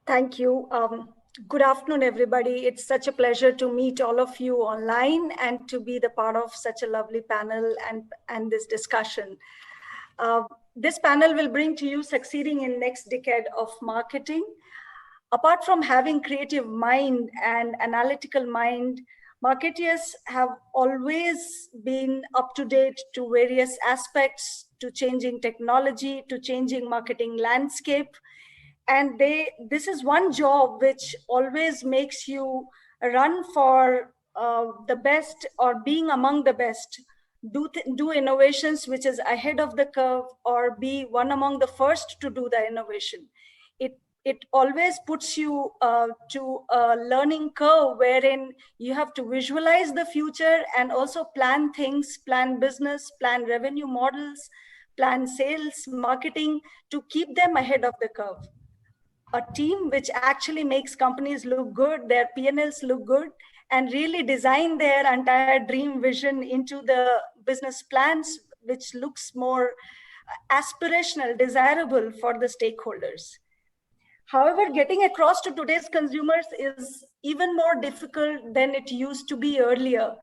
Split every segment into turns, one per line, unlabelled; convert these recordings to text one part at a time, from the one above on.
Thank you. Good afternoon, everybody. It's such a pleasure to meet all of you online and to be the part of such a lovely panel and this discussion. This panel will bring to you succeeding in next decade of marketing. Apart from having creative mind and analytical mind, marketeers have always been up to date to various aspects, to changing technology, to changing marketing landscape. And this is one job which always makes you run for the best or being among the best, do innovations which is ahead of the curve, or be one among the first to do the innovation. It always puts you to a learning curve wherein you have to visualize the future and also plan things, plan business, plan revenue models, plan sales, marketing, to keep them ahead of the curve. A team which actually makes companies look good, their P&Ls look good, and really design their entire dream vision into the business plans, which looks more aspirational, desirable for the stakeholders. However, getting across to today's consumers is even more difficult than it used to be earlier.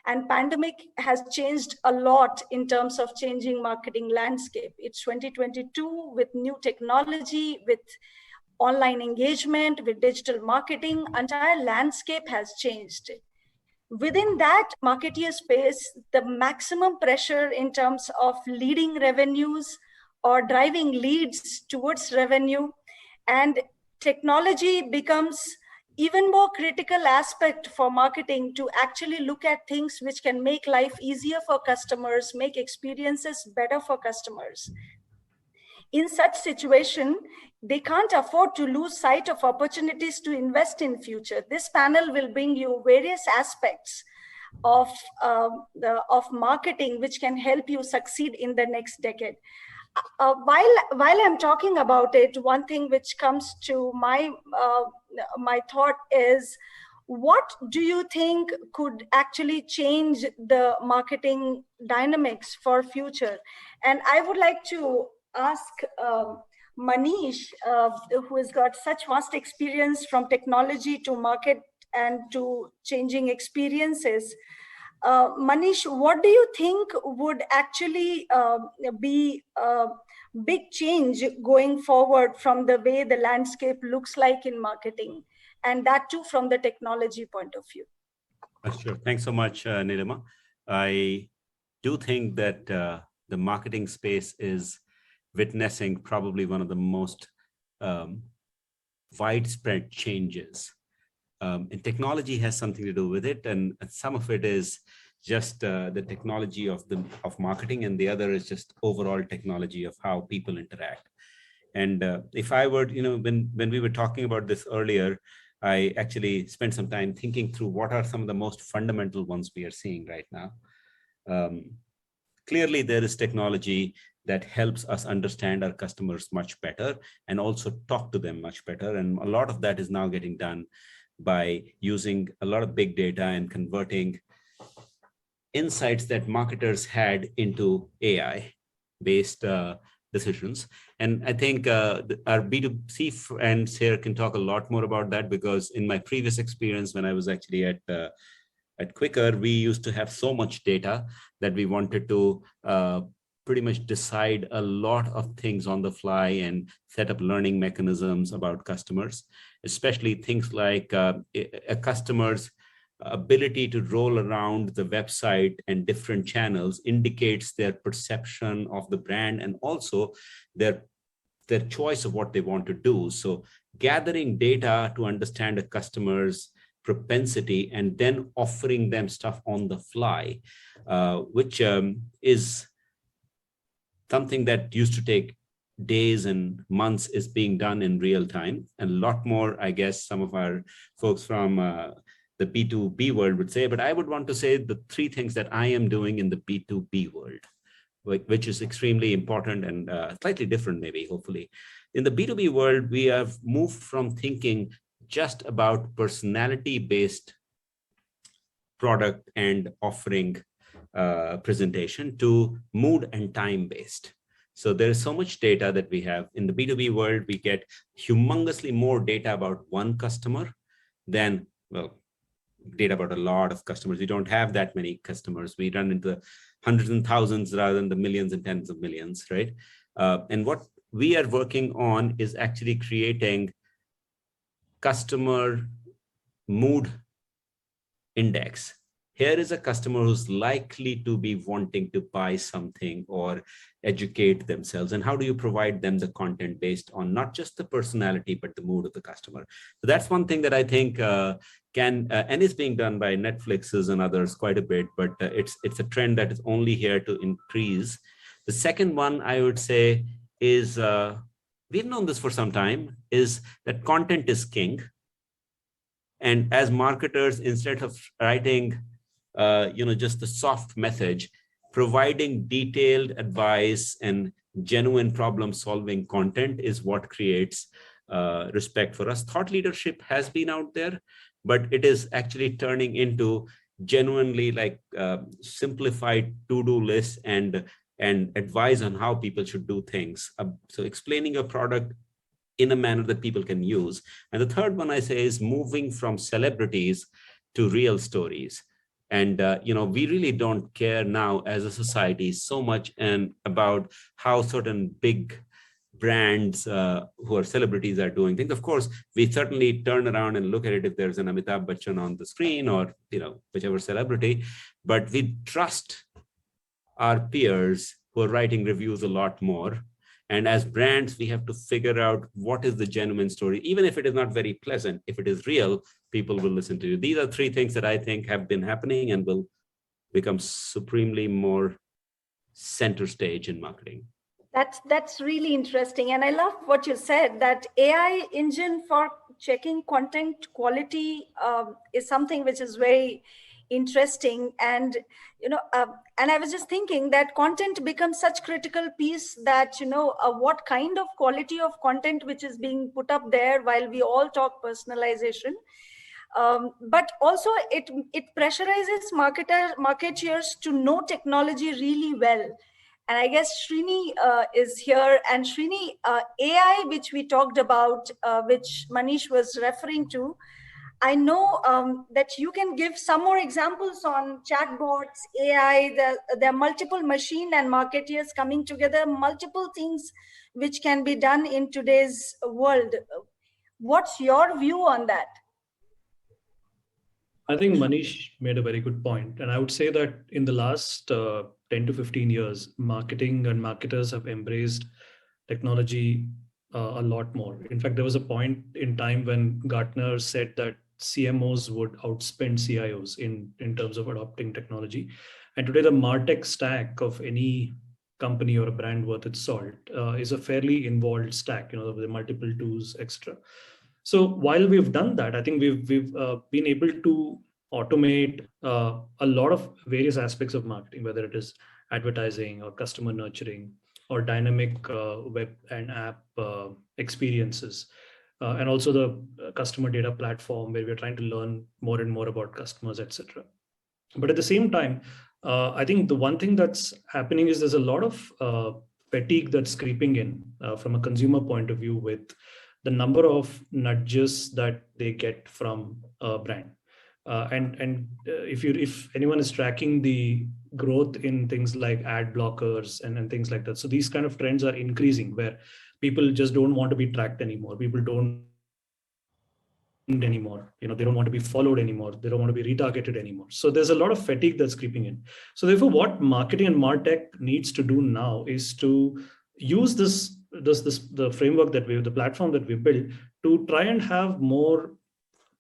And pandemic has changed a lot in terms of changing marketing landscape. It's 2022 with new technology, with online engagement, with digital marketing, entire landscape has changed. Within that, marketeers face the maximum pressure in terms of leading revenues or driving leads towards revenue. And technology becomes even more critical aspect for marketing to actually look at things which can make life easier for customers, make experiences better for customers. In such situation, they can't afford to lose sight of opportunities to invest in future. This panel will bring you various aspects of marketing which can help you succeed in the next decade. While I'm talking about it, one thing which comes to my thought is, what do you think could actually change the marketing dynamics for future? And I would like to ask Manish, who has got such vast experience from technology to market and to changing experiences. Manish, what do you think would actually be a big change going forward from the way the landscape looks like in marketing, and that too from the technology point of view?
Sure. Thanks so much, Neelima. I do think that the marketing space is witnessing probably one of the most widespread changes. And technology has something to do with it, and some of it is just the technology of marketing, and the other is just overall technology of how people interact. And if I were, when we were talking about this earlier, I actually spent some time thinking through what are some of the most fundamental ones we are seeing right now. Clearly, there is technology that helps us understand our customers much better and also talk to them much better. And a lot of that is now getting done by using a lot of big data and converting insights that marketers had into AI-based decisions. And I think our B2C friends here can talk a lot more about that, because in my previous experience, when I was actually at Quicker, we used to have so much data that we wanted to pretty much decide a lot of things on the fly and set up learning mechanisms about customers, especially things like a customer's ability to roll around the website and different channels indicates their perception of the brand and also their choice of what they want to do. So gathering data to understand a customer's propensity and then offering them stuff on the fly, which is something that used to take days and months, is being done in real time. And a lot more, I guess, some of our folks from the B2B world would say, but I would want to say the three things that I am doing in the B2B world, which is extremely important and slightly different, maybe, hopefully. In the B2B world, we have moved from thinking just about personality-based product and offering presentation to mood and time-based. So there is so much data that we have. In the B2B world, we get humongously more data about one customer than, well, data about a lot of customers. We don't have that many customers. We run into the hundreds and thousands rather than the millions and tens of millions, right? And what we are working on is actually creating customer mood index. Here is a customer who's likely to be wanting to buy something or educate themselves. And how do you provide them the content based on not just the personality, but the mood of the customer? So that's one thing that I think can and is being done by Netflixes and others quite a bit, but it's a trend that is only here to increase. The second one I would say is, we've known this for some time, is that content is king. And as marketers, instead of writing just the soft message, providing detailed advice and genuine problem-solving content is what creates respect for us. Thought leadership has been out there, but it is actually turning into genuinely like simplified to-do lists and advice on how people should do things. So explaining your product in a manner that people can use. And the third one I say is moving from celebrities to real stories. And we really don't care now as a society so much about how certain big brands who are celebrities are doing things. Of course, we certainly turn around and look at it if there's an Amitabh Bachchan on the screen or whichever celebrity, but we trust our peers who are writing reviews a lot more. And as brands, we have to figure out what is the genuine story. Even if it is not very pleasant, if it is real, people will listen to you. These are three things that I think have been happening and will become supremely more center stage in marketing.
That's really interesting. And I love what you said, that AI engine for checking content quality is something which is very interesting. And and I was just thinking that content becomes such critical piece that what kind of quality of content which is being put up there, while we all talk personalization, but also it pressurizes marketeers to know technology really well. And I guess Srini is here. And Srini, AI, which we talked about, which Manish was referring to, I know that you can give some more examples on chatbots, AI. There are multiple machine and marketeers coming together, multiple things which can be done in today's world. What's your view on that?
I think Manish made a very good point. And I would say that in the last 10 to 15 years, marketing and marketers have embraced technology a lot more. In fact, there was a point in time when Gartner said that CMOs would outspend CIOs in terms of adopting technology. And today the MarTech stack of any company or a brand worth its salt is a fairly involved stack, with multiple tools, etc. So while we've done that, I think we've been able to automate a lot of various aspects of marketing, whether it is advertising or customer nurturing or dynamic web and app experiences. And also the customer data platform where we're trying to learn more and more about customers, etc. But at the same time, I think the one thing that's happening is there's a lot of fatigue that's creeping in from a consumer point of view with the number of nudges that they get from a brand. And if anyone is tracking the growth in things like ad blockers and things like that, so these kind of trends are increasing where people just don't want to be tracked anymore. People don't anymore. They don't want to be followed anymore. They don't want to be retargeted anymore. So there's a lot of fatigue that's creeping in. So therefore, what marketing and MarTech needs to do now is to use the framework that the platform that we built to try and have more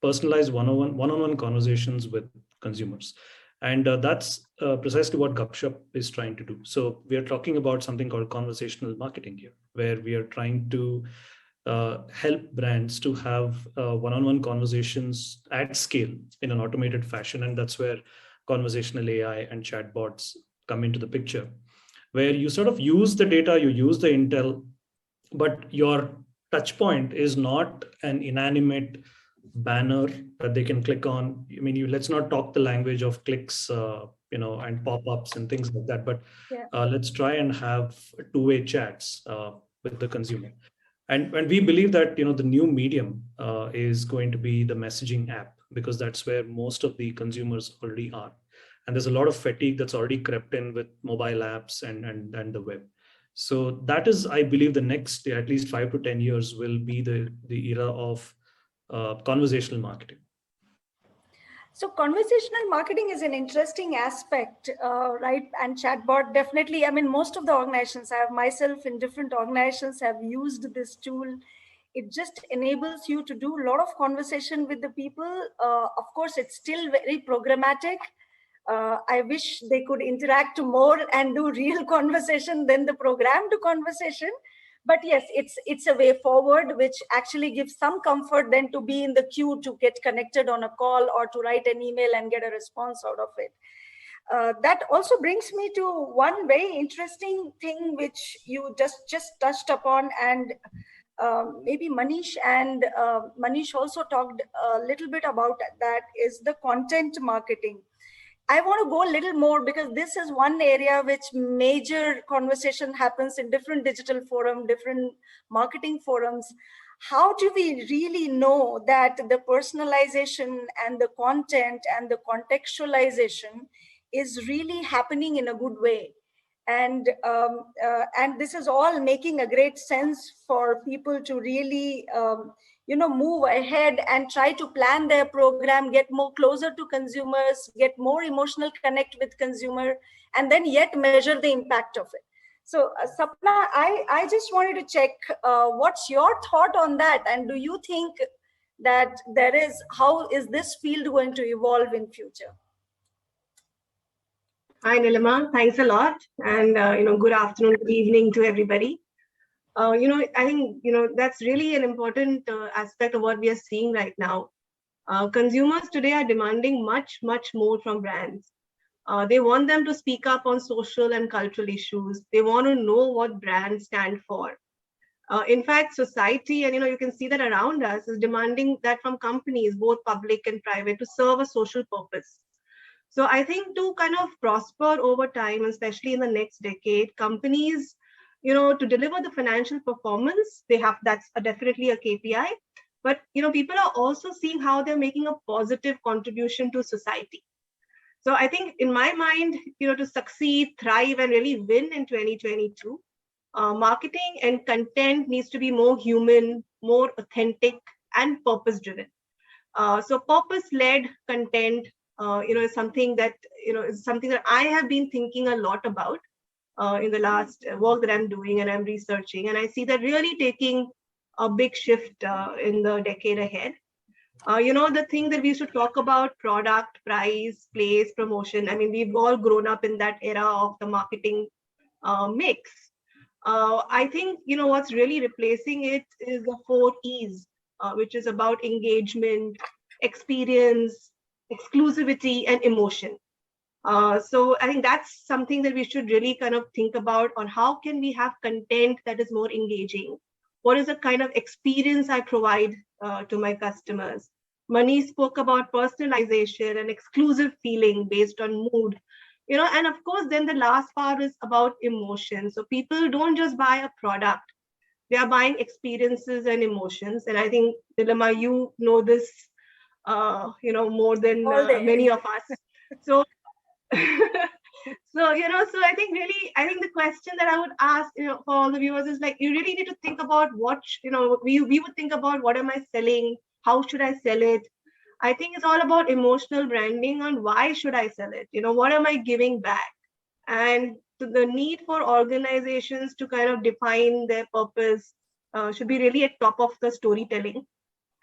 personalized one-on-one conversations with consumers. And that's precisely what Gupshup is trying to do. So we are talking about something called conversational marketing here, where we are trying to help brands to have one-on-one conversations at scale in an automated fashion. And that's where conversational AI and chatbots come into the picture, where you sort of use the data, you use the intel, but your touch point is not an inanimate banner that they can click on. I mean, let's not talk the language of clicks and pop-ups and things like that. But
Yeah.
let's try and have two-way chats with the consumer. And we believe that the new medium is going to be the messaging app, because that's where most of the consumers already are. And there's a lot of fatigue that's already crept in with mobile apps and the web. So that is, I believe, the next at least 5 to 10 years will be the era of conversational marketing.
So conversational marketing is an interesting aspect, right? And chatbot, definitely. I mean, most of the organizations, I have myself in different organizations have used this tool. It just enables you to do a lot of conversation with the people. Of course, it's still very programmatic. I wish they could interact more and do real conversation than the programmed conversation. But yes, it's a way forward, which actually gives some comfort than to be in the queue to get connected on a call or to write an email and get a response out of it. That also brings me to one very interesting thing which you just touched upon, and maybe Manish and Manish also talked a little bit about that, is the content marketing. I want to go a little more, because this is one area which major conversation happens in different digital forum, different marketing forums. How do we really know that the personalization and the content and the contextualization is really happening in a good way? And this is all making a great sense for people to really move ahead and try to plan their program, get more closer to consumers, get more emotional connect with consumer, and then yet measure the impact of it. So Sapna, I just wanted to check, what's your thought on that? And do you think that how is this field going to evolve in future?
Hi, Neelima. Thanks a lot. And, good afternoon, good evening to everybody. I think, that's really an important aspect of what we are seeing right now. Consumers today are demanding much, much more from brands. They want them to speak up on social and cultural issues. They want to know what brands stand for. In fact, society, and, you can see that around us, is demanding that from companies, both public and private, to serve a social purpose. So I think to kind of prosper over time, especially in the next decade, companies, to deliver the financial performance, that's definitely a KPI. But, people are also seeing how they're making a positive contribution to society. So I think in my mind, to succeed, thrive, and really win in 2022, marketing and content needs to be more human, more authentic, and purpose-driven. So purpose-led content, is something that I have been thinking a lot about in the last work that I'm doing and I'm researching, and I see that really taking a big shift in the decade ahead. The thing that we used to talk about, product, price, place, promotion. I mean, we've all grown up in that era of the marketing mix. I think what's really replacing it is the 4 E's, which is about engagement, experience, exclusivity, and emotion. So I think that's something that we should really kind of think about on how can we have content that is more engaging. What is the kind of experience I provide to my customers? Manish spoke about personalization and exclusive feeling based on mood. And of course, then the last part is about emotion. So people don't just buy a product, they are buying experiences and emotions. And I think, Neelima, you know this more than many of us. So, so I think the question that I would ask, for all the viewers is like, you really need to think about what, we would think about, what am I selling? How should I sell it? I think it's all about emotional branding on why should I sell it? What am I giving back? And the need for organizations to kind of define their purpose should be really at top of the storytelling.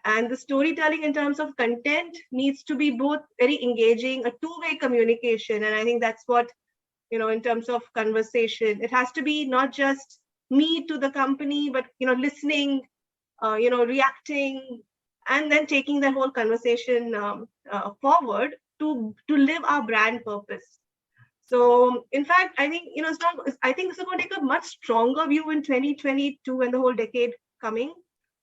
And the storytelling in terms of content needs to be both very engaging, a two-way communication. And I think that's what, in terms of conversation, it has to be not just me to the company, but, listening, reacting, and then taking that whole conversation forward to live our brand purpose. So in fact, I think, I think this is going to take a much stronger view in 2022 and the whole decade coming.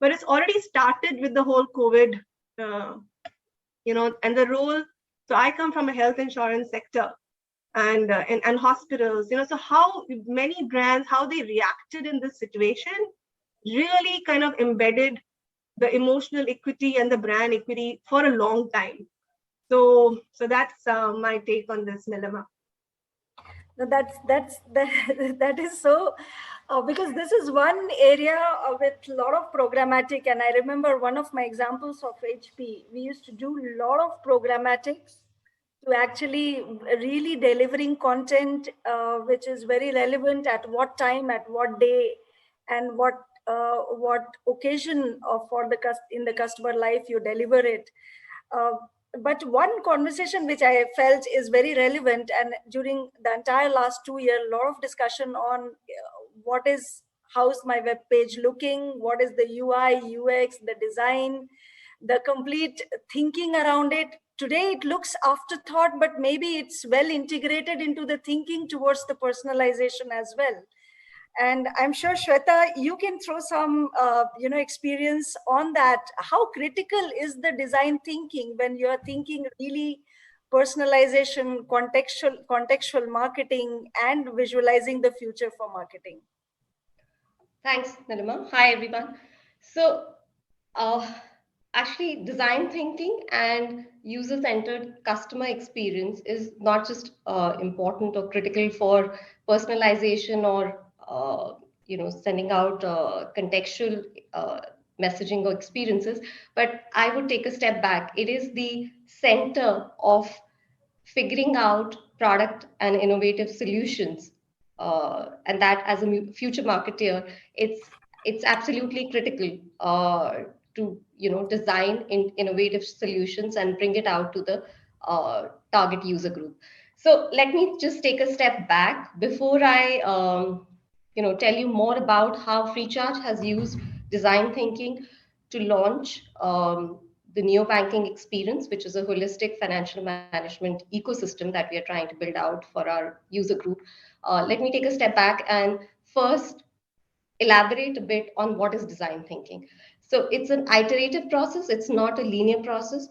But it's already started with the whole COVID, and the role. So I come from a health insurance sector. and hospitals. So how many brands, how they reacted in this situation really kind of embedded the emotional equity and the brand equity for a long time. So that's my take on this, Neelima.
No, that is so, because this is one area with a lot of programmatic. And I remember one of my examples of HP, we used to do a lot of programmatics to actually really delivering content which is very relevant at what time, at what day, and what occasion for in the customer life you deliver it. Uh, but one conversation which I felt is very relevant, and during the entire last 2 years, a lot of discussion on how's my web page looking, what is the UI, UX, the design, the complete thinking around it. Today it looks afterthought, but maybe it's well integrated into the thinking towards the personalization as well. And I'm sure, Shweta, you can throw some experience on that. How critical is the design thinking when you're thinking really personalization, contextual marketing, and visualizing the future for marketing?
Thanks, Neelima. Hi, everyone. So, actually, design thinking and user-centered customer experience is not just important or critical for personalization or sending out contextual messaging or experiences, but I would take a step back. It is the center of figuring out product and innovative solutions, and that as a future marketer, it's absolutely critical to design innovative solutions and bring it out to the target user group. So let me just take a step back before I tell you more about how Freecharge has used design thinking to launch the neobanking experience, which is a holistic financial management ecosystem that we are trying to build out for our user group. Let me take a step back and first elaborate a bit on what is design thinking. So it's an iterative process. It's not a linear process.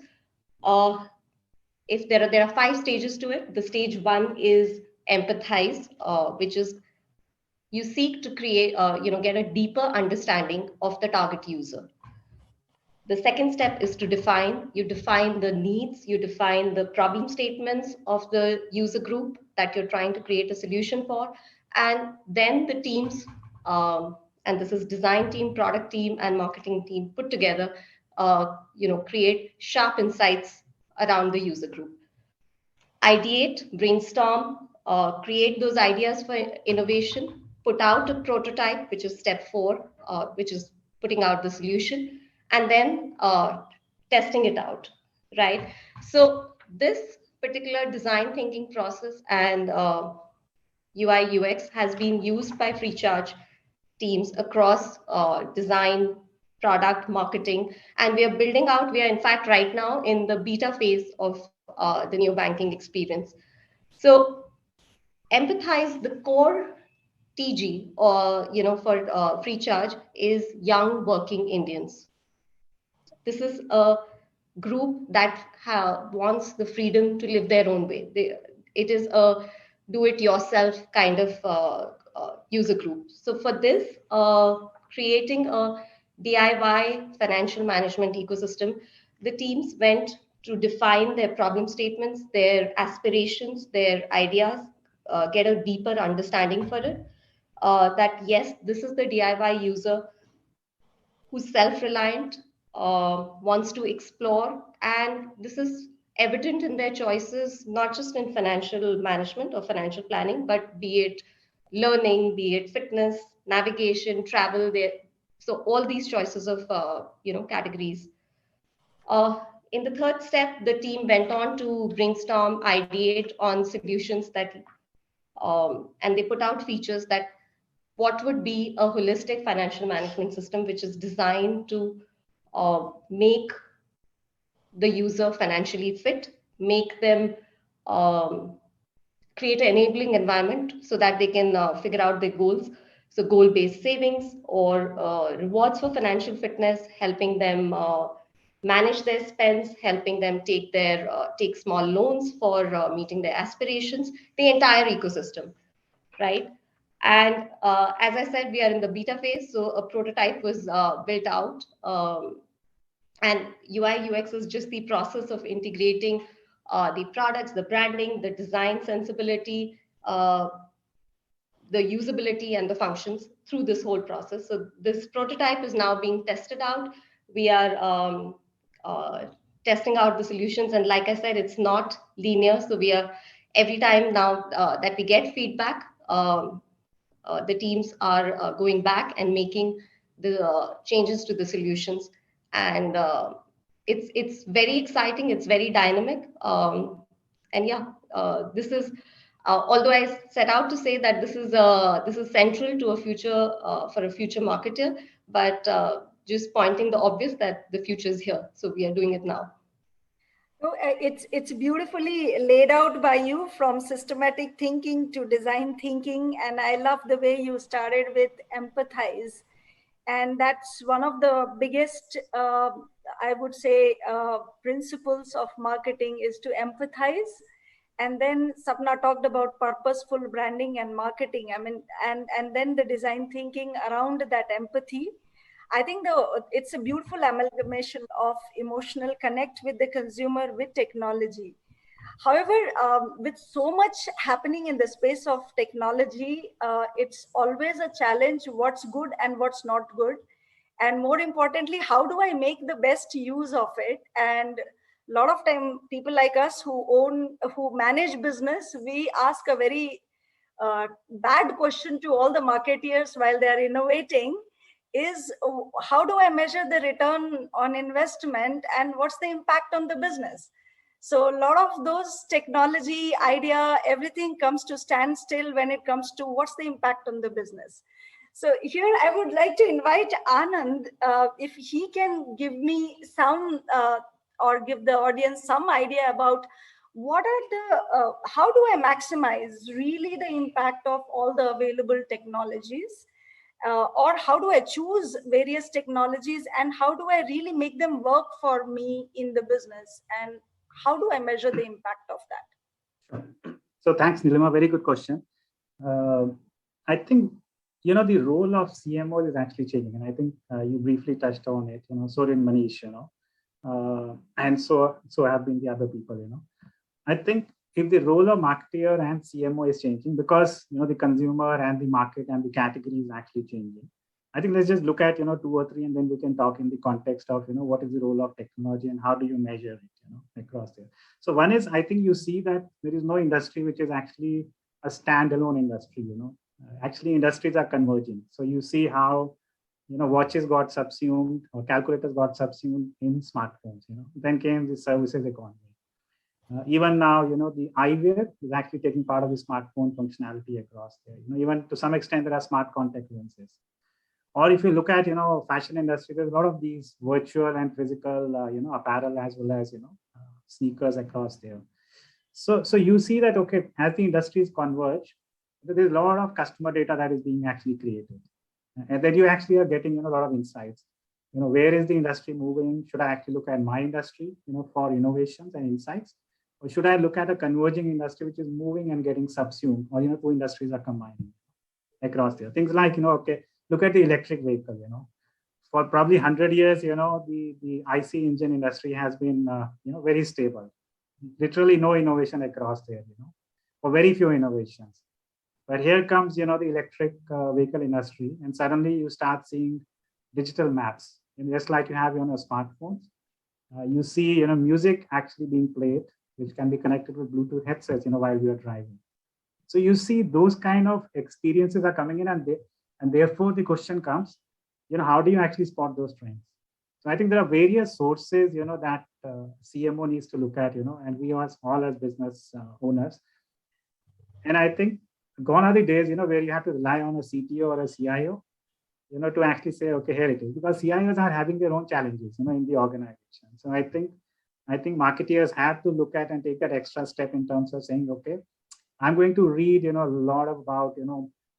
If there are 5 stages to it. The stage 1 is empathize, which is you seek to create, get a deeper understanding of the target user. The second step is to define. You define the needs, you define the problem statements of the user group that you're trying to create a solution for. And then the teams, and this is design team, product team, and marketing team put together, create sharp insights around the user group. Ideate, brainstorm, create those ideas for innovation, put out a prototype, which is step 4, which is putting out the solution, and then testing it out, right? So this particular design thinking process and UI UX has been used by Freecharge teams across design, product, marketing, and we are in fact right now in the beta phase of the new banking experience. So Empathize, the core TG or for Freecharge is young working Indians. This is a group that wants the freedom to live their own way. It is a do-it-yourself kind of user group. So for this, creating a DIY financial management ecosystem, the teams went to define their problem statements, their aspirations, their ideas, get a deeper understanding for it. That yes, this is the DIY user who's self-reliant, wants to explore, and this is evident in their choices, not just in financial management or financial planning, but be it learning, be it fitness, navigation, travel. So all these choices of categories. In the third step, the team went on to brainstorm, ideate on solutions that, and they put out features that what would be a holistic financial management system which is designed to make the user financially fit, make them create an enabling environment so that they can figure out their goals. So goal-based savings or rewards for financial fitness, helping them manage their spends, helping them take small loans for meeting their aspirations, the entire ecosystem, right? And as I said, we are in the beta phase, so a prototype was built out. And UI UX is just the process of integrating the products, the branding, the design sensibility, the usability and the functions through this whole process. So this prototype is now being tested out. We are testing out the solutions. And like I said, it's not linear. So we are, every time now that we get feedback, the teams are going back and making the changes to the solutions. And it's very exciting. It's very dynamic. And yeah, this is, although I set out to say that this is central to a future for a future marketer, but just pointing the obvious that the future is here. So we are doing it now.
So it's beautifully laid out by you, from systematic thinking to design thinking. And I love the way you started with empathize. And that's one of the biggest, I would say, principles of marketing is to empathize. And then Sapna talked about purposeful branding and marketing. I mean, and then the design thinking around that empathy. I think it's a beautiful amalgamation of emotional connect with the consumer with technology. However, with so much happening in the space of technology, it's always a challenge what's good and what's not good. And more importantly, how do I make the best use of it? And a lot of time, people like us who manage business, we ask a very bad question to all the marketeers while they're innovating is, how do I measure the return on investment and what's the impact on the business? So a lot of those technology idea, everything comes to standstill when it comes to what's the impact on the business. So here I would like to invite Anand, if he can give me some or give the audience some idea about what are the, how do I maximize really the impact of all the available technologies? Or how do I choose various technologies and how do I really make them work for me in the business? And how do I measure the impact of that?
Sure. So thanks, Neelima. Very good question. I think, the role of CMO is actually changing. And I think you briefly touched on it, so did Manish, and so have been the other people, I think if the role of marketer and CMO is changing because, the consumer and the market and the category is actually changing. I think let's just look at, 2 or 3, and then we can talk in the context of, what is the role of technology and how do you measure it, across there. So one is, I think you see that there is no industry which is actually a standalone industry, actually industries are converging. So you see how, watches got subsumed or calculators got subsumed in smartphones, then came the services economy. Even now, the eyewear is actually taking part of the smartphone functionality across there. Even to some extent, there are smart contact lenses. Or if you look at, fashion industry, there's a lot of these virtual and physical, apparel as well as, sneakers across there. So you see that, okay, as the industries converge, there's a lot of customer data that is being actually created. And then you actually are getting, a lot of insights. Where is the industry moving? Should I actually look at my industry, for innovations and insights? Or should I look at a converging industry which is moving and getting subsumed, or 2 industries are combining across there? Things like, okay, look at the electric vehicle, for probably 100 years, the IC engine industry has been, very stable. Literally no innovation across there, or very few innovations. But here comes, the electric vehicle industry, and suddenly you start seeing digital maps, and just like you have on your smartphones. You see, music actually being played, which can be connected with Bluetooth headsets, while we are driving. So you see those kind of experiences are coming in, and therefore the question comes, how do you actually spot those trends? So I think there are various sources, that CMO needs to look at, and we all as business owners. And I think gone are the days, where you have to rely on a CTO or a CIO, to actually say, okay, here it is, because CIOs are having their own challenges, in the organization. So I think marketeers have to look at and take that extra step in terms of saying, okay, I'm going to read, a lot about,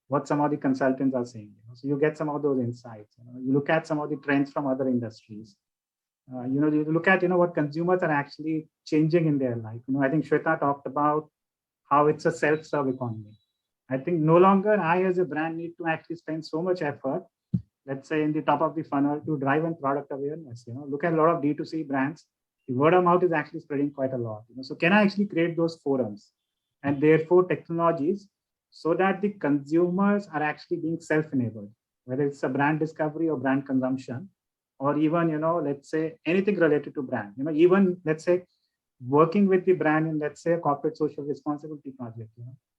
what some of the consultants are saying. So you get some of those insights. You look at some of the trends from other industries. You look at, what consumers are actually changing in their life. I think Shweta talked about how it's a self-serve economy. I think no longer I as a brand need to actually spend so much effort, let's say in the top of the funnel, to drive in product awareness. Look at a lot of D2C brands. The word of mouth is actually spreading quite a lot. So can I actually create those forums and therefore technologies so that the consumers are actually being self-enabled, whether it's a brand discovery or brand consumption, or even, let's say anything related to brand, even let's say working with the brand in, let's say, a corporate social responsibility project,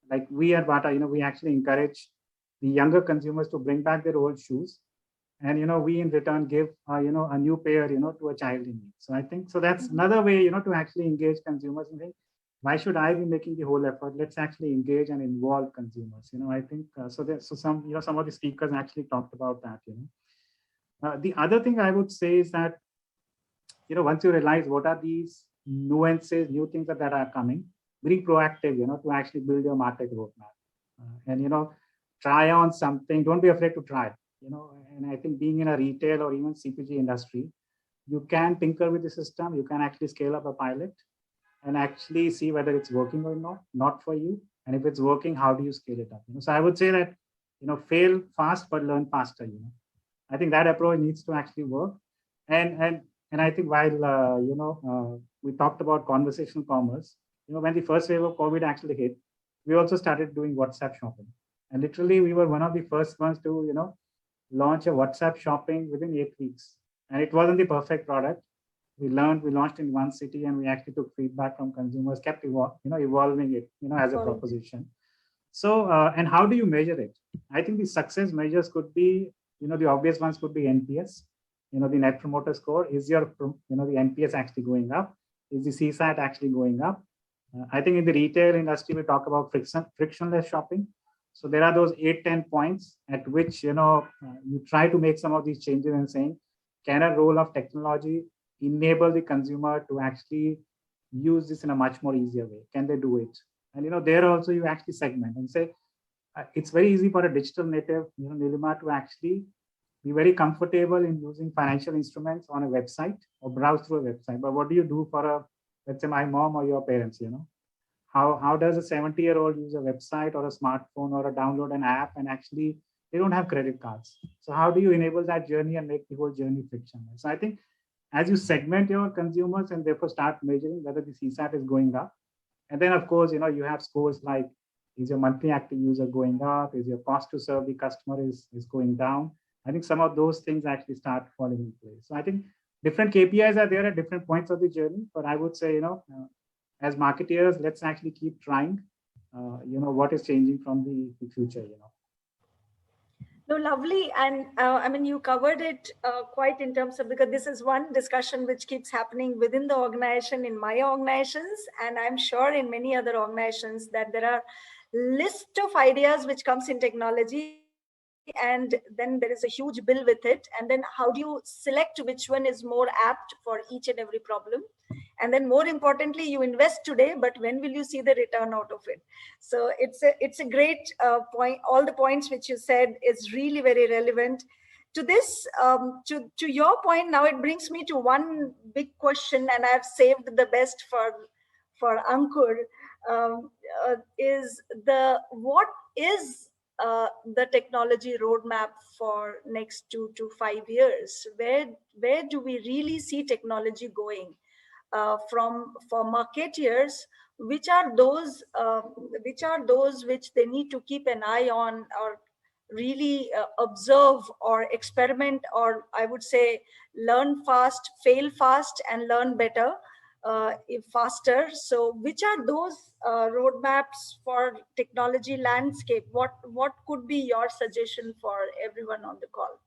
like we at Bata, we actually encourage the younger consumers to bring back their old shoes. And, we in return give, a new pair, to a child in need. So I think, so that's another way, to actually engage consumers and think, why should I be making the whole effort? Let's actually engage and involve consumers. I think, so some of the speakers actually talked about that, the other thing I would say is that, once you realize what are these nuances, new things that are coming, be proactive, to actually build your MarTech roadmap. And, try on something. Don't be afraid to try, and I think being in a retail or even CPG industry, you can tinker with the system. You can actually scale up a pilot and actually see whether it's working or not for you. And if it's working, how do you scale it up? So I would say that, fail fast, but learn faster, I think that approach needs to actually work. And I think while, we talked about conversational commerce, when the first wave of COVID actually hit, we also started doing WhatsApp shopping. And literally we were one of the first ones to, launch a WhatsApp shopping within 8 weeks. And it wasn't the perfect product. We launched in one city, and we actually took feedback from consumers, kept evolving it, as a proposition. So, and how do you measure it? I think the success measures could be, the obvious ones could be NPS, the Net Promoter Score. Is your, the NPS actually going up? Is the CSAT actually going up? I think in the retail industry, we talk about frictionless shopping. So there are those 8-10 points at which, you try to make some of these changes and saying, can a role of technology enable the consumer to actually use this in a much more easier way? Can they do it? And, there also you actually segment and say, it's very easy for a digital native, Neelima, to actually be very comfortable in using financial instruments on a website or browse through a website. But what do you do for let's say my mom or your parents, How does a 70-year-old use a website or a smartphone or download an app, and actually they don't have credit cards? So how do you enable that journey and make the whole journey frictionless? So I think as you segment your consumers and therefore start measuring whether the CSAT is going up, and then of course, you have scores like, is your monthly active user going up? Is your cost to serve the customer is going down? I think some of those things actually start falling in place. So I think different KPIs are there at different points of the journey, but I would say, as marketeers, let's actually keep trying, what is changing from the future,
No, lovely. And I mean, you covered it quite in terms of, because this is one discussion which keeps happening within the organization, in my organizations, and I'm sure in many other organizations, that there are list of ideas which comes in technology, and then there is a huge bill with it. And then how do you select which one is more apt for each and every problem? And then more importantly, you invest today, but when will you see the return out of it? So it's a great point. All the points which you said is really very relevant to this. To your point, now it brings me to one big question, and I've saved the best for Ankur. What is the technology roadmap for next 2 to 5 years? Where do we really see technology going? For marketeers, which are those which they need to keep an eye on, or really observe or experiment, or I would say learn fast, fail fast, and learn better faster? So which are those roadmaps for technology landscape? What could be your suggestion for everyone on the call?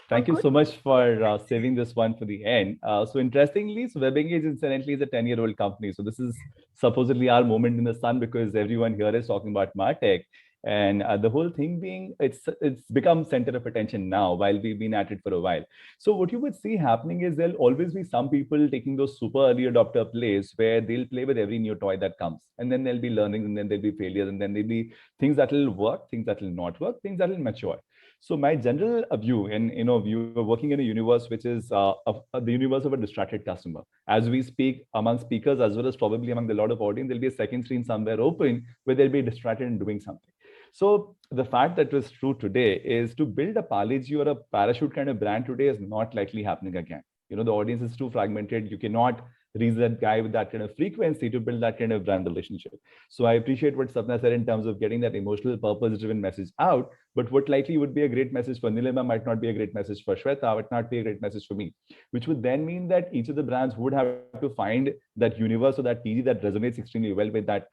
Thank you so much for saving this one for the end. So interestingly, WebEngage incidentally is a 10-year-old company. So this is supposedly our moment in the sun, because everyone here is talking about MarTech. And the whole thing being, it's become center of attention now, while we've been at it for a while. So what you would see happening is there'll always be some people taking those super early adopter plays where they'll play with every new toy that comes. And then they'll be learning, and then there'll be failures, and then there'll be things that will work, things that will not work, things that will mature. So my general view, and you are working in a universe which is the universe of a distracted customer. As we speak among speakers, as well as probably among the lot of audience, there'll be a second screen somewhere open where they'll be distracted and doing something. So the fact that was true today is to build a Parle-G or a parachute kind of brand today is not likely happening again. The audience is too fragmented. You cannot reach that guy with that kind of frequency to build that kind of brand relationship. So I appreciate what Sapna said in terms of getting that emotional, purpose-driven message out. But what likely would be a great message for Neelima might not be a great message for Shweta, might not be a great message for me, which would then mean that each of the brands would have to find that universe or that TG that resonates extremely well with that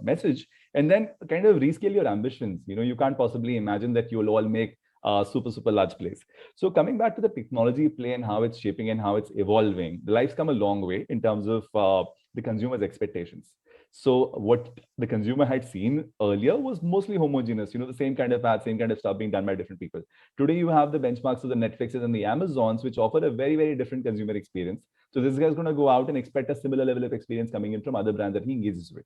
message, and then kind of rescale your ambitions. You can't possibly imagine that you'll all make super large plays. So coming back to the technology play and how it's shaping and how it's evolving, the life's come a long way in terms of the consumer's expectations. So what the consumer had seen earlier was mostly homogeneous, the same kind of ads, same kind of stuff being done by different people. Today, you have the benchmarks of the Netflixes and the Amazons, which offer a very, very different consumer experience. So this guy's going to go out and expect a similar level of experience coming in from other brands that he engages with,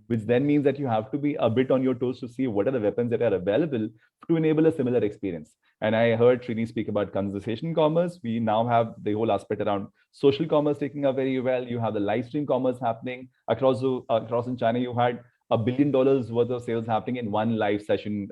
which then means that you have to be a bit on your toes to see what are the weapons that are available to enable a similar experience. And I heard Srini speak about conversational commerce. We now have the whole aspect around social commerce taking up very well. You have the live stream commerce happening across in China. You had $1 billion worth of sales happening in one live session,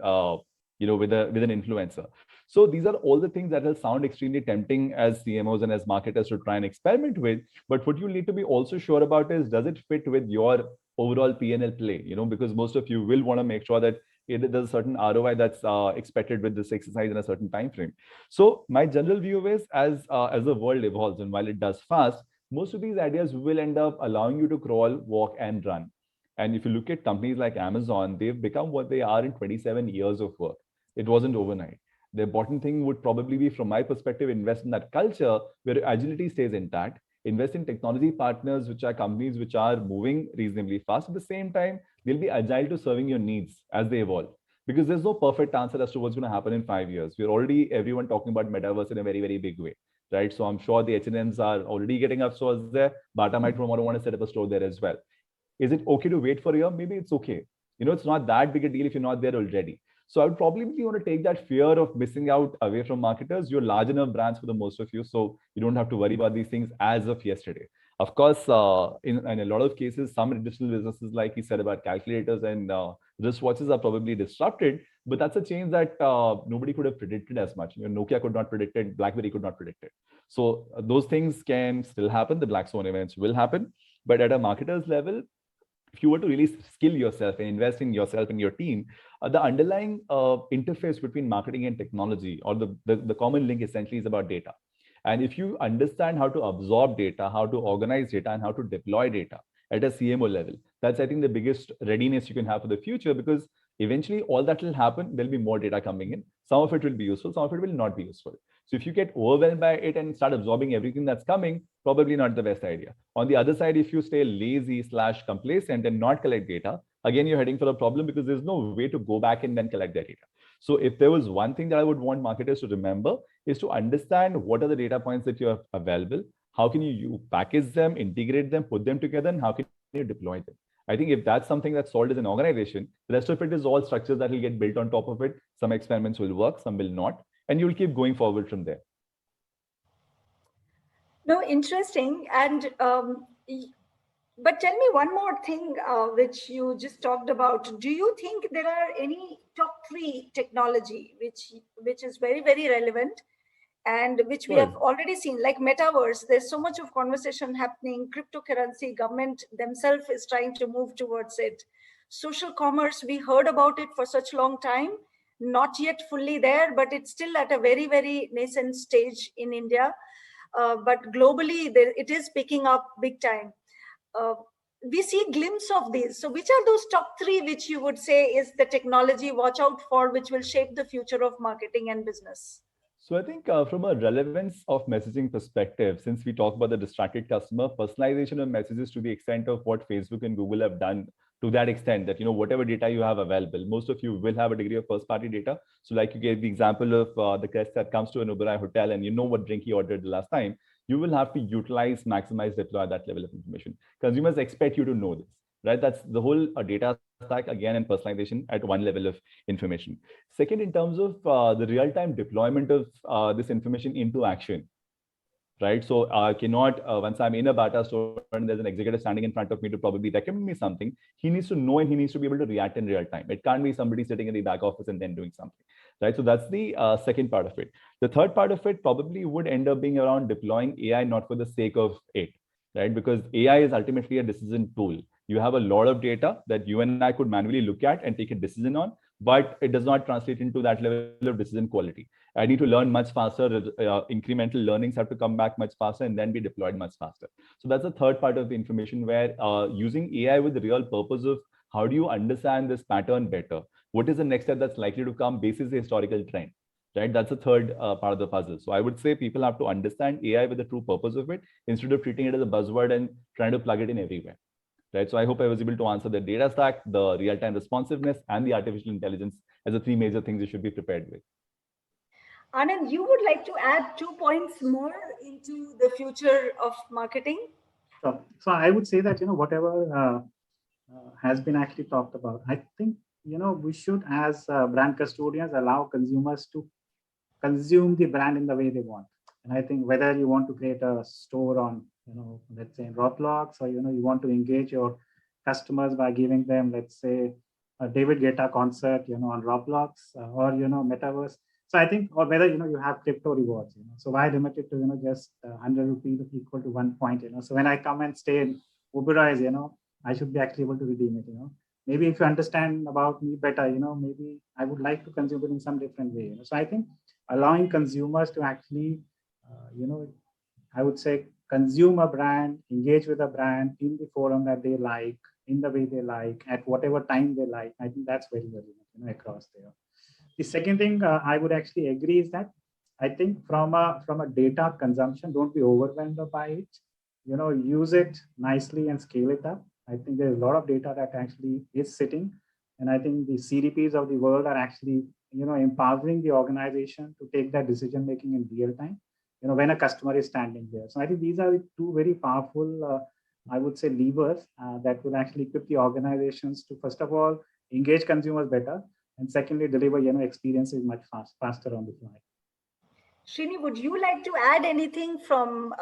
with an influencer. So these are all the things that will sound extremely tempting as CMOs and as marketers to try and experiment with. But what you need to be also sure about is, does it fit with your overall P&L play? Because most of you will want to make sure that there's a certain ROI that's expected with this exercise in a certain time frame. So my general view is, as the world evolves and while it does fast, most of these ideas will end up allowing you to crawl, walk, and run. And if you look at companies like Amazon, they've become what they are in 27 years of work. It wasn't overnight. The important thing would probably be, from my perspective, invest in that culture where agility stays intact, invest in technology partners, which are companies which are moving reasonably fast. At the same time, they'll be agile to serving your needs as they evolve. Because there's no perfect answer as to what's going to happen in 5 years. We're already everyone talking about metaverse in a very, very big way, right? So I'm sure the H&Ms are already getting up stores there. Bata might want to set up a store there as well. Is it okay to wait for a year? Maybe it's okay. It's not that big a deal if you're not there already. So I would probably want to take that fear of missing out away from marketers. You're large enough brands for the most of you, so you don't have to worry about these things as of yesterday. Of course, in a lot of cases, some digital businesses, like he said about calculators and wristwatches, are probably disrupted, but that's a change that nobody could have predicted as much. Nokia could not predict it, BlackBerry could not predict it. So those things can still happen. The black swan events will happen, but at a marketer's level, if you were to really skill yourself and invest in yourself and your team, the underlying interface between marketing and technology, or the common link essentially, is about data. And if you understand how to absorb data, how to organize data, and how to deploy data at a CMO level, that's, I think, the biggest readiness you can have for the future, because eventually all that will happen, there'll be more data coming in. Some of it will be useful, some of it will not be useful. So if you get overwhelmed by it and start absorbing everything that's coming, probably not the best idea. On the other side, if you stay lazy / complacent and not collect data, again, you're heading for a problem, because there's no way to go back and then collect that data. So if there was one thing that I would want marketers to remember, is to understand what are the data points that you have available, how can you package them, integrate them, put them together, and how can you deploy them. I think if that's something that's solved as an organization, the rest of it is all structures that will get built on top of it. Some experiments will work, some will not, and you'll keep going forward from there.
No, interesting. And but tell me one more thing, which you just talked about. Do you think there are any top 3 technology which is very, very relevant, and which we have already seen, like metaverse? There's so much of conversation happening. Cryptocurrency, government themselves is trying to move towards it. Social commerce, we heard about it for such a long time, not yet fully there, but it's still at a very, very nascent stage in India. But globally, it is picking up big time. We see a glimpse of these. So which are those top 3 which you would say is the technology watch out for, which will shape the future of marketing and business?
So I think from a relevance of messaging perspective, since we talk about the distracted customer, personalization of messages to the extent of what Facebook and Google have done, to that extent that, whatever data you have available, most of you will have a degree of first party data. So like you gave the example of the guest that comes to an Oberoi hotel and you know what drink he ordered the last time, you will have to utilize, maximize, deploy that level of information. Consumers expect you to know this. right? That's the whole data stack again, and personalization at one level of information. Second, in terms of the real-time deployment of this information into action, right? So I cannot, once I'm in a Bata store and there's an executive standing in front of me to probably recommend me something, he needs to know and he needs to be able to react in real time. It can't be somebody sitting in the back office and then doing something, right? So that's the second part of it. The third part of it probably would end up being around deploying AI, not for the sake of it, right? Because AI is ultimately a decision tool. You have a lot of data that you and I could manually look at and take a decision on, but it does not translate into that level of decision quality. I need to learn much faster. Incremental learnings have to come back much faster and then be deployed much faster. So that's the third part of the information, where using AI with the real purpose of how do you understand this pattern better? What is the next step that's likely to come basis the historical trend, right? That's the third part of the puzzle. So I would say people have to understand AI with the true purpose of it instead of treating it as a buzzword and trying to plug it in everywhere. Right. So I hope I was able to answer the data stack, the real-time responsiveness, and the artificial intelligence as the three major things you should be prepared with.
Anand, you would like to add 2 points more into the future of marketing?
So I would say that, whatever has been actually talked about, I think, we should, as brand custodians, allow consumers to consume the brand in the way they want. And I think whether you want to create a store on, let's say in Roblox, or, you want to engage your customers by giving them, let's say, a David Guetta concert, on Roblox, or, Metaverse. So I think, or whether, you have crypto rewards, so why limit it to, just 100 rupees equal to 1 point, so when I come and stay in Oberoi, I should be actually able to redeem it, Maybe if you understand about me better, maybe I would like to consume it in some different way. So I think allowing consumers to actually, I would say, consume a brand, engage with a brand in the forum that they like, in the way they like, at whatever time they like. I think that's very relevant, across there. The second thing I would actually agree is that I think from a data consumption, don't be overwhelmed by it. Use it nicely and scale it up. I think there's a lot of data that actually is sitting, and I think the CDPs of the world are actually, empowering the organization to take that decision making in real time, when a customer is standing there. So I think these are the two very powerful, I would say, levers that will actually equip the organizations to, first of all, engage consumers better, and secondly, deliver, experiences much faster on the fly.
Srini, would you like to add anything from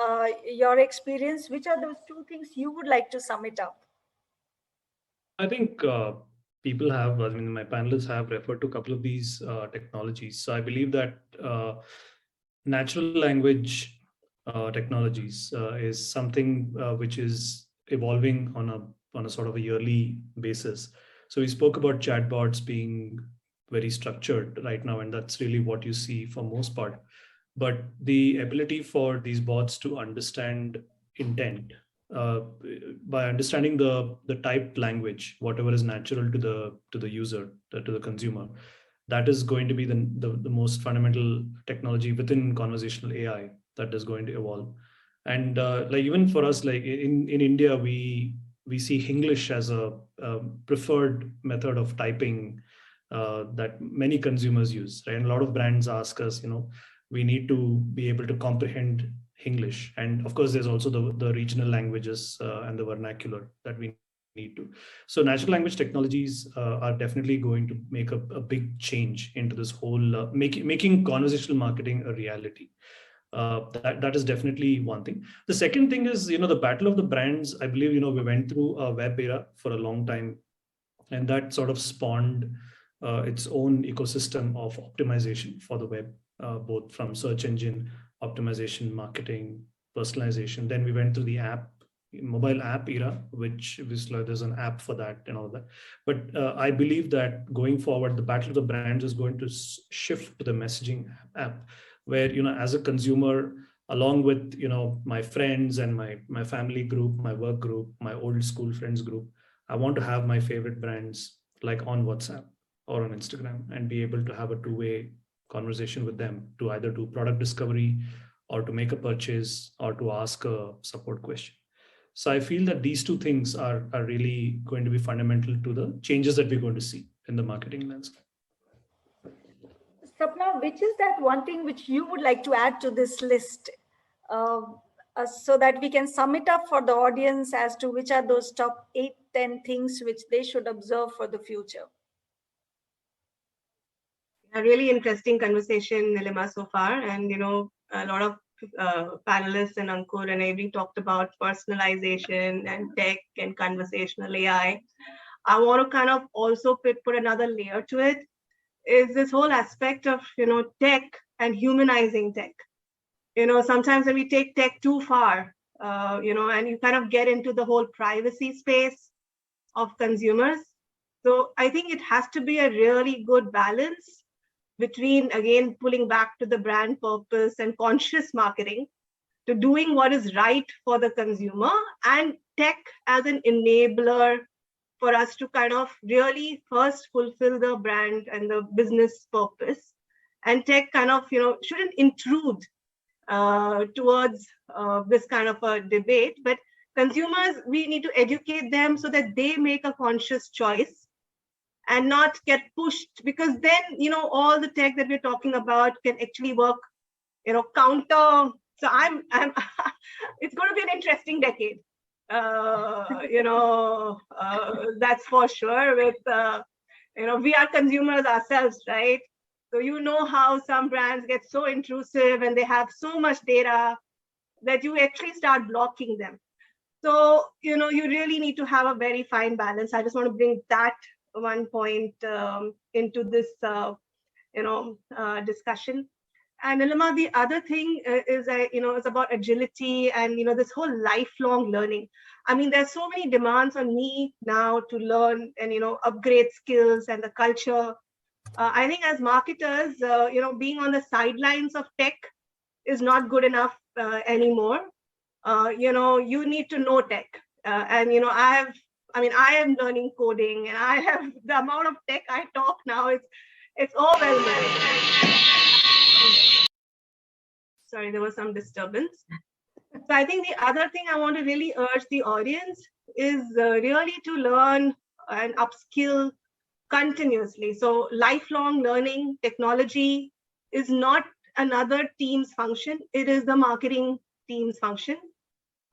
your experience? Which are those 2 things you would like to sum it up?
I think people have, my panelists have referred to a couple of these technologies. So I believe that natural language technologies is something which is evolving on a sort of a yearly basis. So we spoke about chatbots being very structured right now, and that's really what you see for most part. But the ability for these bots to understand intent, by understanding the typed language, whatever is natural to the user, to the consumer, that is going to be the most fundamental technology within conversational AI that is going to evolve. And like even for us, like in India, we see English as a preferred method of typing that many consumers use, right? And a lot of brands ask us, we need to be able to comprehend English. And of course, there's also the regional languages and the vernacular that we need to. So natural language technologies are definitely going to make a big change into this whole, making conversational marketing a reality. That is definitely one thing. The second thing is, the battle of the brands. I believe, we went through a web era for a long time, and that sort of spawned its own ecosystem of optimization for the web, both from search engine optimization, marketing, personalization. Then we went through the mobile app era, which there's an app for that and all that. But I believe that going forward, the battle of the brands is going to shift to the messaging app, where, as a consumer, along with, my friends and my family group, my work group, my old school friends group, I want to have my favorite brands like on WhatsApp or on Instagram and be able to have a two-way conversation with them to either do product discovery or to make a purchase or to ask a support question. So I feel that these 2 things are really going to be fundamental to the changes that we're going to see in the marketing landscape.
Sapna, which is that one thing which you would like to add to this list so that we can sum it up for the audience as to which are those top 8 10 things which they should observe for the future?
A really interesting conversation, Neelima, so far. And, a lot of panelists and Ankur and Avery talked about personalization and tech and conversational AI. I want to kind of also put another layer to it, is this whole aspect of, tech and humanizing tech. Sometimes when we take tech too far, and you kind of get into the whole privacy space of consumers. So I think it has to be a really good balance between, again, pulling back to the brand purpose and conscious marketing, to doing what is right for the consumer, and tech as an enabler for us to kind of really first fulfill the brand and the business purpose. And tech kind of, shouldn't intrude towards this kind of a debate, but consumers, we need to educate them so that they make a conscious choice and not get pushed, because then, all the tech that we're talking about can actually work, counter. So it's going to be an interesting decade. That's for sure. With, we are consumers ourselves, right? So how some brands get so intrusive and they have so much data that you actually start blocking them. So, you really need to have a very fine balance. I just want to bring that one point into this, discussion. And Neelima, the other thing is, it's about agility and, this whole lifelong learning. I mean, there's so many demands on me now to learn and, upgrade skills and the culture. I think as marketers, being on the sidelines of tech is not good enough anymore. You need to know tech. And, I am learning coding, and I have the amount of tech I talk now, it's overwhelming. Sorry, there was some disturbance. So I think the other thing I want to really urge the audience is really to learn and upskill continuously. So lifelong learning, technology is not another team's function. It is the marketing team's function.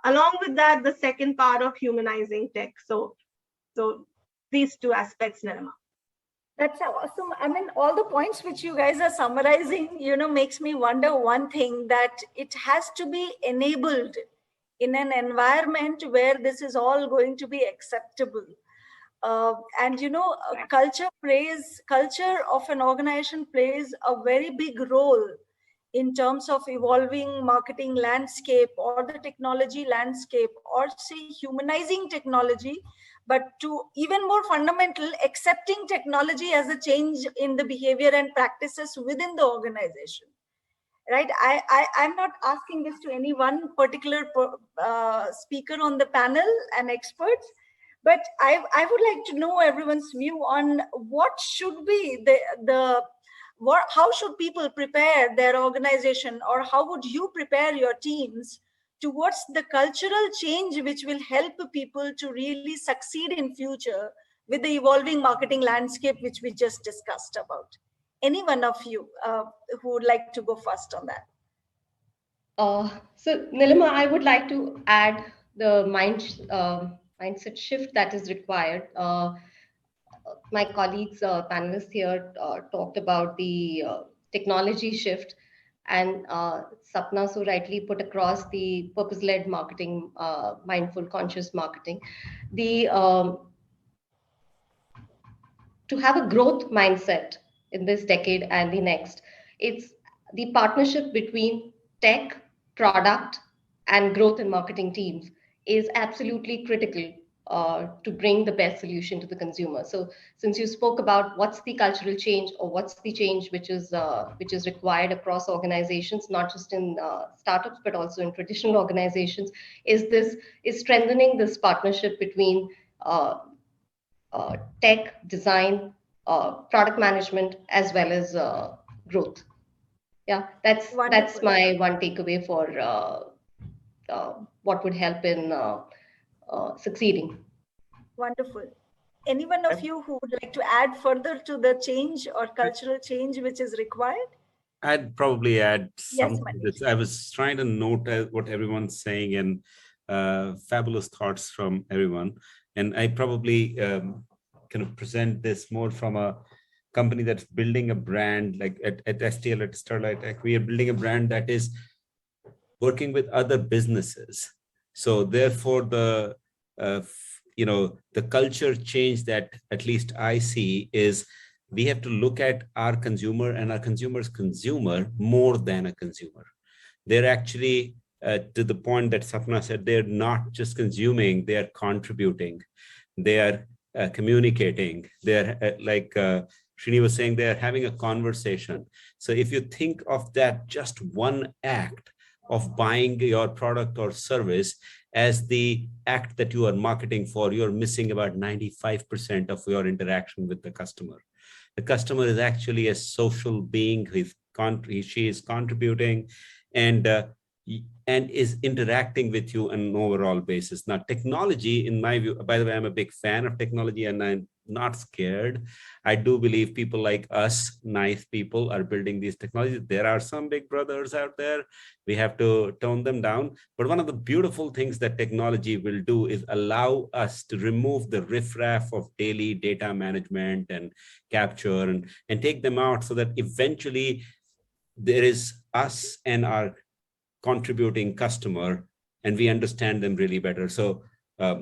Along with that, the second part of humanizing tech. So these two aspects, Neelima.
That's awesome. I mean, all the points which you guys are summarizing, makes me wonder one thing, that it has to be enabled in an environment where this is all going to be acceptable. Culture of an organization plays a very big role in terms of evolving marketing landscape or the technology landscape, or say humanizing technology, but to even more fundamental, accepting technology as a change in the behavior and practices within the organization. Right? I'm not asking this to any one particular speaker on the panel and experts, but I would like to know everyone's view on what should be how should people prepare their organization, or how would you prepare your teams towards the cultural change which will help people to really succeed in future with the evolving marketing landscape which we just discussed about? Any one of you who would like to go first on that?
So Neelima, I would like to add the mindset shift that is required. My colleagues, panelists here, talked about the technology shift, and Sapna so rightly put across the purpose-led marketing, mindful, conscious marketing. To have a growth mindset in this decade and the next, it's the partnership between tech, product, and growth and marketing teams is absolutely critical to bring the best solution to the consumer. So since you spoke about what's the cultural change, or what's the change which is required across organizations, not just in startups, but also in traditional organizations, is strengthening this partnership between tech, design, product management, as well as growth. Yeah, that's my one takeaway for what would help in succeeding.
Wonderful. Any one of you who would like to add further to the change or cultural change which is required?
I'd probably add something.
Yes,
I was trying to note what everyone's saying, and Fabulous thoughts from everyone. And I probably kind of present this more from a company that's building a brand, like at STL, at Sterlite. Like we are building a brand that is working with other businesses. So therefore, the the culture change that at least I see is we have to look at our consumer and our consumer's consumer more than a consumer. They're actually to the point that Sapna said, they're not just consuming, they are contributing, they are communicating, they're like Srini was saying, they're having a conversation. So if you think of that just one act of buying your product or service as the act that you are marketing for, you're missing about 95% of your interaction with the customer. The customer is actually a social being. She is contributing and is interacting with you on an overall basis. Now, technology, in my view, by the way, I'm a big fan of technology and I'm not scared. I do believe people like us, nice people, are building these technologies. There are some big brothers out there. We have to tone them down. But one of the beautiful things that technology will do is allow us to remove the riffraff of daily data management and capture and take them out so that eventually there is us and our contributing customer and we understand them really better. So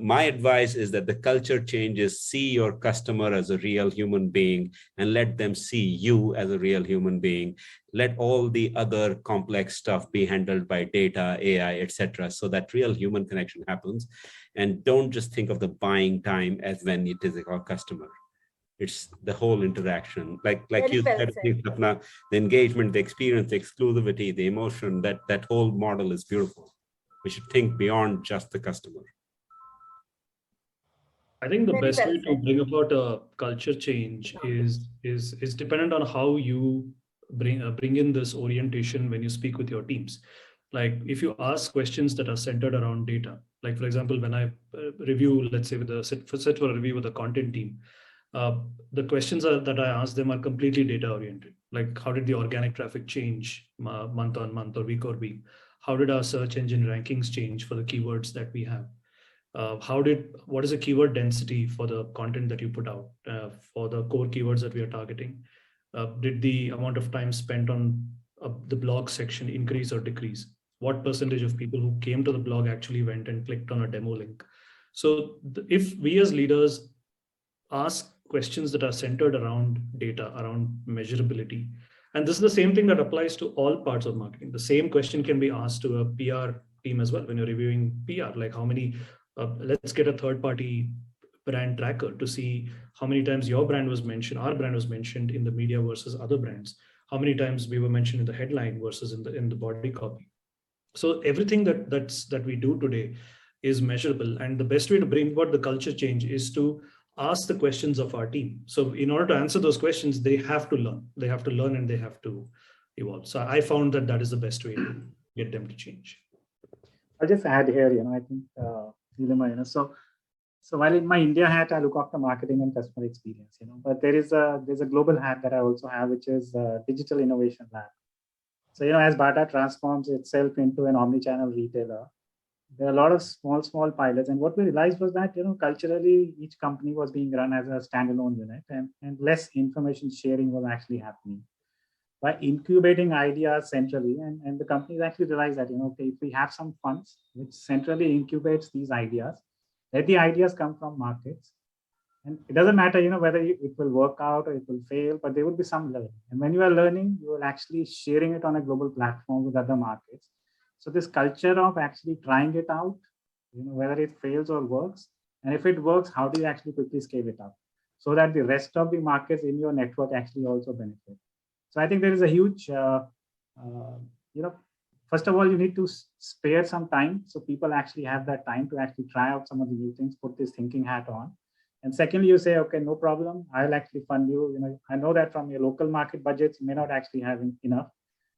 my advice is that the culture change is see your customer as a real human being and let them see you as a real human being. Let all the other complex stuff be handled by data, AI, etc., so that real human connection happens. And don't just think of the buying time as when it is our customer. It's the whole interaction, like you said, Sapna, the engagement, the experience, the exclusivity, the emotion, that whole model is beautiful. We should think beyond just the customer.
I think the best way to bring about a culture change is dependent on how you bring in this orientation when you speak with your teams. Like if you ask questions that are centered around data, like for example, when I review, let's say with the set for a review with the content team, the questions that I ask them are completely data oriented. Like how did the organic traffic change month on month or week? How did our search engine rankings change for the keywords that we have? What is the keyword density for the content that you put out for the core keywords that we are targeting? Did the amount of time spent on the blog section increase or decrease? What percentage of people who came to the blog actually went and clicked on a demo link? So if we as leaders ask questions that are centered around data, around measurability, and this is the same thing that applies to all parts of marketing. The same question can be asked to a PR team as well when you're reviewing PR, like how many, let's get a third-party brand tracker to see how many times your brand was mentioned, our brand was mentioned in the media versus other brands, how many times we were mentioned in the headline versus in the body copy. So everything that we do today is measurable, and the best way to bring about the culture change is to ask the questions of our team. So in order to answer those questions, they have to learn. They have to learn and they have to evolve. So I found that is the best way to get them to change.
I'll just add here, I think, Neelima, so while in my India hat, I look after marketing and customer experience, but there's a global hat that I also have, which is Digital Innovation Lab. So, as Bata transforms itself into an omni-channel retailer, there are a lot of small pilots. And what we realized was that, culturally, each company was being run as a standalone unit and less information sharing was actually happening. By incubating ideas centrally, and the companies actually realized that, okay, if we have some funds which centrally incubates these ideas, let the ideas come from markets. And it doesn't matter, whether it will work out or it will fail, but there will be some learning. And when you are learning, you will actually sharing it on a global platform with other markets. So this culture of actually trying it out, whether it fails or works, and if it works, how do you actually quickly scale it up so that the rest of the markets in your network actually also benefit? So I think there is a huge, first of all, you need to spare some time so people actually have that time to actually try out some of the new things, put this thinking hat on. And secondly, you say, okay, no problem, I'll actually fund you. I know that from your local market budgets, you may not actually have enough.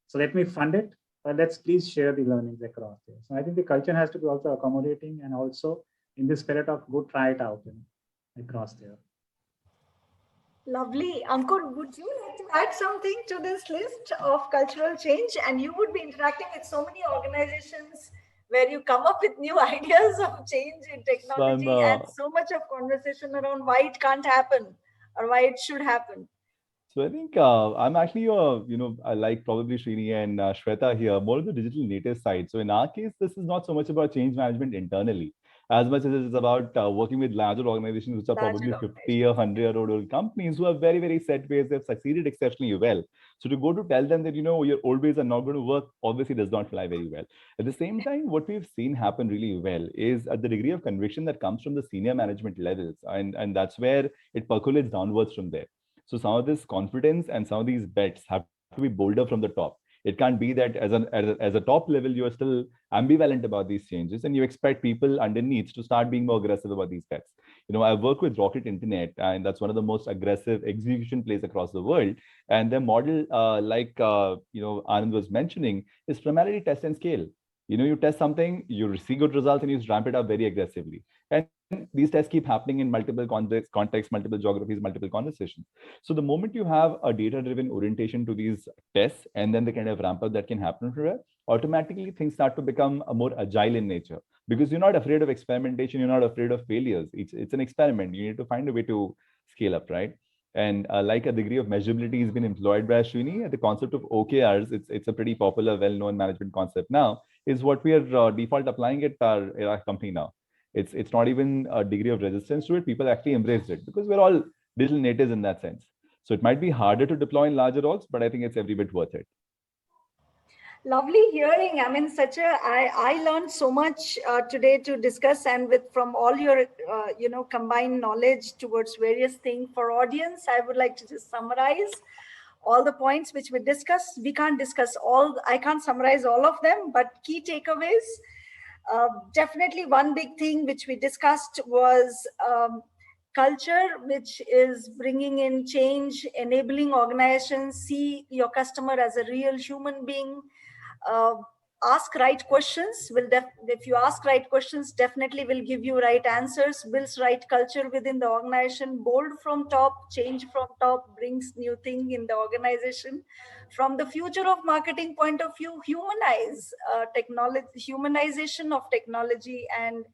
So let me fund it. But let's please share the learnings across there. So I think the culture has to be also accommodating and also in the spirit of go try it out across there.
Lovely. Ankur, would you like to add something to this list of cultural change? And you would be interacting with so many organizations where you come up with new ideas of change in technology and so much of conversation around why it can't happen or why it should happen.
So I think I'm actually, I like probably Srini and Shweta here, more on the digital native side. So in our case, this is not so much about change management internally, as much as it is about working with larger organizations, which are probably 50 or 100-year-old companies who have very, very set ways. They've succeeded exceptionally well. So to go to tell them that, your old ways are not going to work, obviously does not fly very well. At the same time, what we've seen happen really well is the degree of conviction that comes from the senior management levels. And that's where it percolates downwards from there. So some of this confidence and some of these bets have to be bolder from the top. It can't be that as a top level, you're still ambivalent about these changes and you expect people underneath to start being more aggressive about these bets. I've worked with Rocket Internet, and that's one of the most aggressive execution plays across the world. And their model, Anand was mentioning, is primarily test and scale. You test something, you see good results, and you ramp it up very aggressively. And these tests keep happening in multiple contexts, multiple geographies, multiple conversations. So the moment you have a data-driven orientation to these tests, and then the kind of ramp up that can happen from there, automatically things start to become more agile in nature, because you're not afraid of experimentation, you're not afraid of failures. It's an experiment. You need to find a way to scale up, right? And like a degree of measurability has been employed by Srini, the concept of OKRs, it's a pretty popular, well-known management concept now, is what we are default applying at our company now. It's not even a degree of resistance to it. People actually embrace it because we're all digital natives in that sense. So it might be harder to deploy in larger orgs, but I think it's every bit worth it.
Lovely hearing. I mean, I learned so much today to discuss, and from all your, combined knowledge towards various things for audience, I would like to just summarize all the points which we discussed. We can't discuss all, I can't summarize all of them, but key takeaways. Definitely one big thing which we discussed was culture, which is bringing in change, enabling organizations, see your customer as a real human being, ask right questions. If you ask right questions, definitely will give you right answers, builds right culture within the organization. Bold from top, change from top, brings new thing in the organization. From the future of marketing point of view, humanize technology, humanization of technology and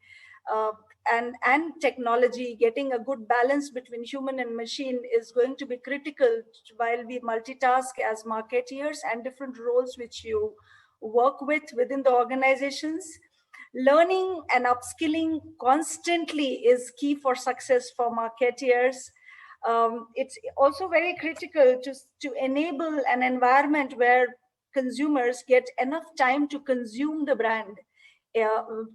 technology, getting a good balance between human and machine is going to be critical while we multitask as marketeers and different roles which you work with within the organizations. Learning and upskilling constantly is key for success for marketeers. It's also very critical to enable an environment where consumers get enough time to consume the brand.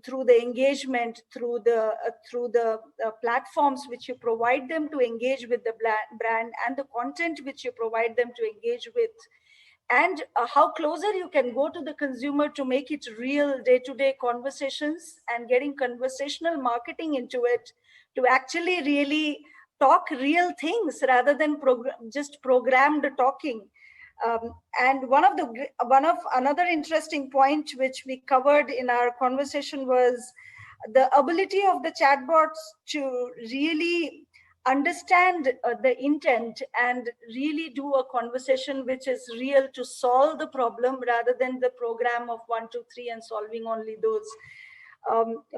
Through the engagement, through the platforms which you provide them to engage with the brand, and the content which you provide them to engage with, and how closer you can go to the consumer to make it real day-to-day conversations, and getting conversational marketing into it to actually really talk real things rather than just programmed talking. And one of another interesting point which we covered in our conversation was the ability of the chatbots to really understand the intent and really do a conversation which is real to solve the problem rather than the program of 1, 2, 3 and solving only those.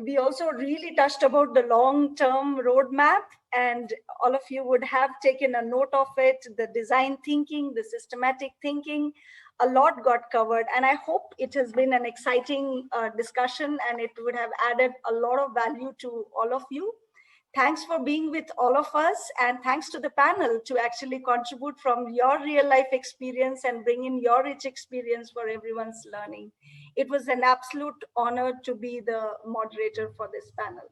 We also really touched about the long-term roadmap, and all of you would have taken a note of it, the design thinking, the systematic thinking. A lot got covered, and I hope it has been an exciting discussion and it would have added a lot of value to all of you. Thanks for being with all of us, and thanks to the panel to actually contribute from your real life experience and bring in your rich experience for everyone's learning. It was an absolute honor to be the moderator for this panel.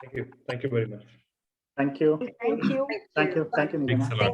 Thank you. Thank you very much.
Thank you.
Thank you.
Thank you. Thank you, Neelima.
Thanks a lot.